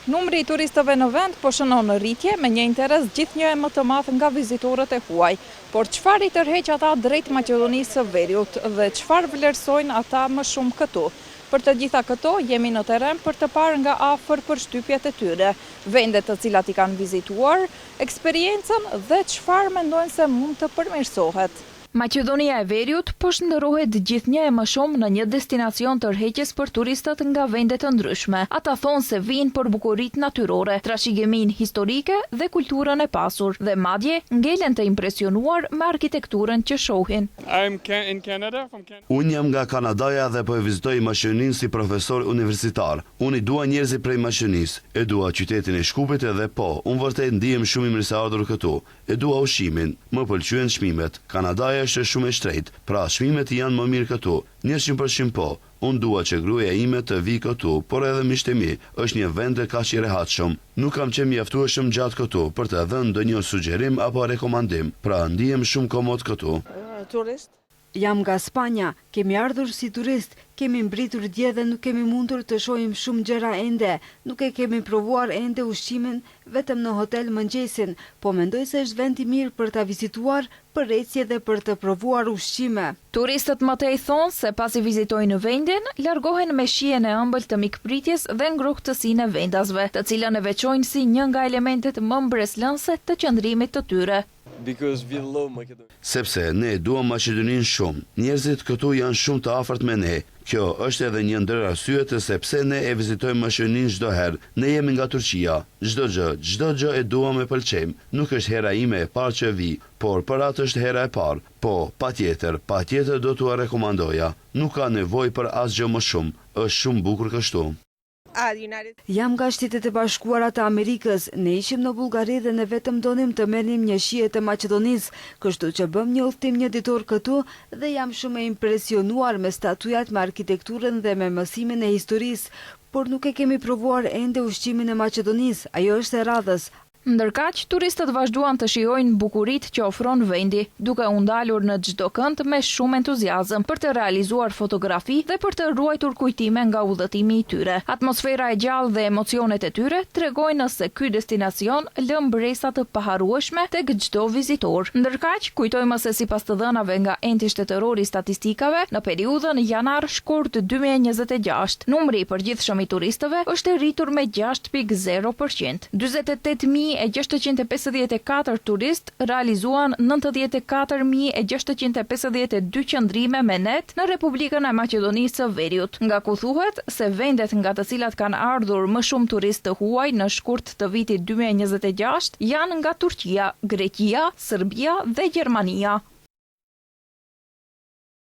Numri I turistëve në vend po shënon në rritje me një interes gjithnjë më të madh nga vizitorët e huaj. Por çfarë I tërheq ata drejt Maqedonisë së Veriut dhe çfarë vlerësojnë ata më shumë këtu? Për të gjitha këto jemi në terren për të parë nga afër përshtypjet e tyre, vendet të cilat I kanë vizituar, eksperiencën dhe çfarë mendojnë se mund të përmirësohet. Maqedonia e Veriut po shndërrohet gjithnjë e më shumë në një destinacion tërheqës për turistët nga vende të ndryshme. Ata thonë se vinë për bukuritë natyrore, trashëgiminë historike dhe kulturën e pasur, dhe madje ngelen të impresionuar me arkitekturën që shohin. Unë jam nga Kanadaja dhe po e vizitoj Maqedoninë si profesor universitar. Unë I dua njerëzit prej Maqedonisë, e dua qytetin e Shkupit edhe po, unë vërtet ndihem shumë I mirëseardhur këtu. E dua ushqimin, më pëlqyen çmimet. Kanadaja është shumë e shtrejtë, pra çmimet janë më mirë këtu. 100% po. Unë dua që gruaja ime të vi këtu, por edhe miqtë e mi, është një vend kaq I rehatshëm. Nuk kam qenë mjaftueshëm gjatë këtu për të dhënë ndonjë sugjerim apo rekomandim, pra ndihem shumë komod këtu. Jam nga Spanja, kemi ardhur si turist, kemi mbritur dje dhe nuk kemi mundur të shohim shumë gjëra ende, nuk e kemi provuar ende ushqimin, vetëm në hotel mëngjesin, po mendoj se është vend I mirë për ta vizituar, për ecje dhe për të provuar ushqime. Turistët më tej thonë se pasi vizitojnë në vendin, largohen me shijen e ëmbël të mikpritjes dhe ngrohtësinë e vendasve, të cilën e veçojnë si një nga elementet më mbreslënse të qëndrimit të tyre. Sepse ne duam Maqedoninë shumë. Njerëzit këtu janë shumë të afërt me ne. Kjo është edhe një ndër arsyet sepse ne e vizitojmë Maqedoninë çdo herë. Ne jemi nga Turqia. Çdo gjë e duam e pëlqejmë. Nuk është hera ime e parë që vi, por për atë është hera e parë. Po, patjetër do t'ua rekomandoja. Nuk ka nevojë për asgjë më shumë. Është shumë bukur kështu. Jam nga Shtetet e Bashkuara të Amerikës, ne ishim në Bullgari dhe ne vetëm donim të merrnim një shije të Maqedonisë, kështu që bëm një udhtim një ditor këtu dhe jam shumë e impresionuar me statujat, me arkitekturën dhe me mësimin e historisë, por nuk e kemi provuar ende ushqimin e Maqedonisë, ajo është e radhës. Ndërkaq, turistët vazhduan të shijojnë bukuritë që ofron vendi, duke u ndalur në çdo kënd me shumë entuziazëm për të realizuar fotografi dhe për të ruajtur kujtime nga udhëtimi I tyre. Atmosfera e gjallë dhe emocionet e tyre tregojnë se ky destinacion lë mbresa të paharrueshme tek çdo vizitor. Ndërkaq, kujtojmë se sipas të dhënave nga enti shtetëror I statistikave, në periudhën janar-shkurt 2026, numri I përgjithshëm I turistëve është rritur me 6.0%. 48.654 turist realizuan 94.652 qëndrime me net në Republikën e Maqedonisë së Veriut, nga ku thuhet se vendet nga të cilat kanë ardhur më shumë turistë të huaj në shkurt të vitit 2026 janë nga Turqia, Greqia, Serbia dhe Gjermania.